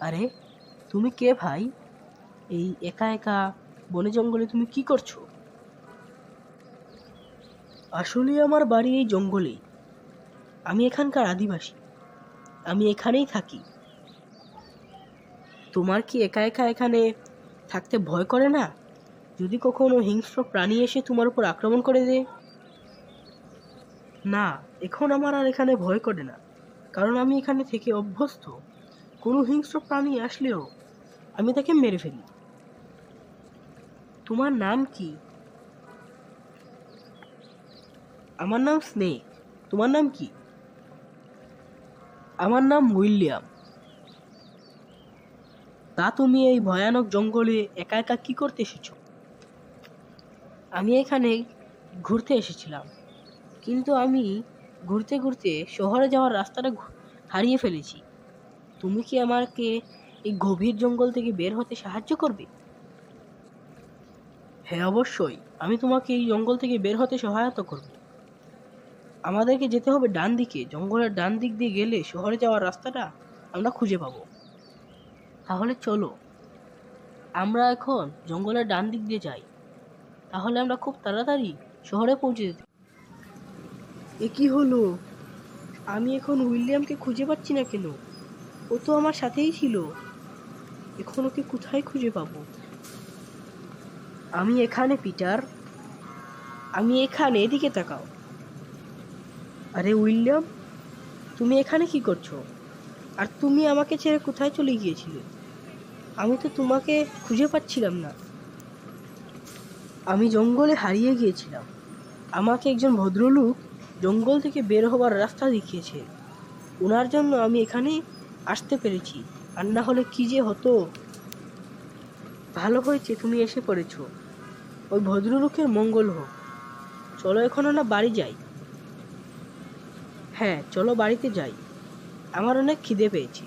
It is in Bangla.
আরে, তুমি কে ভাই? এই একা একা বনে জঙ্গলে তুমি কি করছো? আসলে আমার বাড়ি এই জঙ্গলেই। আমি এখানকার আদিবাসী। আমি এখানেই থাকি। তোমার কি একা একা এখানে থাকতে ভয় করে না? যদি কখনো হিংস্র প্রাণী এসে তোমার উপর আক্রমণ করে দেয়? না, এখন আমার আর এখানে ভয় করে না, কারণ আমি এখানে থেকে অভ্যস্ত। কোনো হিংস্র প্রাণী আসলেও আমি তাকে মেরে ফেলি। তোমার নাম কি? আমার নাম স্নেক। তোমার নাম কি? আমার নাম উইলিয়াম। তা তুমি এই ভয়ানক জঙ্গলে একা একা কি করতে এসেছো? আমি এখানে ঘুরতে এসেছিলাম, কিন্তু আমি ঘুরতে ঘুরতে শহরে যাওয়ার রাস্তাটা হারিয়ে ফেলেছি। তুমি কি আমাকে এই গভীর জঙ্গল থেকে বের হতে সাহায্য করবে? হ্যাঁ, অবশ্যই। আমি তোমাকে এই জঙ্গল থেকে বের হতে সহায়তা করব। আমাদেরকে যেতে হবে ডান দিকে। জঙ্গলের ডান দিক দিয়ে গেলে শহরে যাওয়ার রাস্তাটা আমরা খুঁজে পাবো। তাহলে চলো, আমরা এখন জঙ্গলের ডান দিক দিয়ে যাই। তাহলে আমরা খুব তাড়াতাড়ি শহরে পৌঁছে যেতে। এ কি হলো? আমি এখন উইলিয়ামকে খুঁজে পাচ্ছি না কেন? ও তো আমার সাথেই ছিল। এখন ওকে কোথায় খুঁজে পাবো? আমি এখানে, পিটার। আমি এখানে, এদিকে তাকাও। আরে উইলিয়াম, তুমি এখানে কি করছো? আর তুমি আমাকে ছেড়ে কোথায় চলে গিয়েছিলে? আমি তো তোমাকে খুঁজে পাচ্ছিলাম না। আমি জঙ্গলে হারিয়ে গিয়েছিলাম। আমাকে একজন ভদ্রলোক জঙ্গল থেকে বের হবার রাস্তা দেখিয়েছে। ওনার জন্য আমি এখানে আসতে পেরেছি। আর না হলে কি যে হতো। ভালো হয়েছে তুমি এসে পড়েছো। ওই ভদ্রলোকের মঙ্গল হোক। চলো এখন আমরা বাড়ি যাই। হ্যাঁ, চলো বাড়িতে যাই। আমার অনেক খিদে পেয়েছে।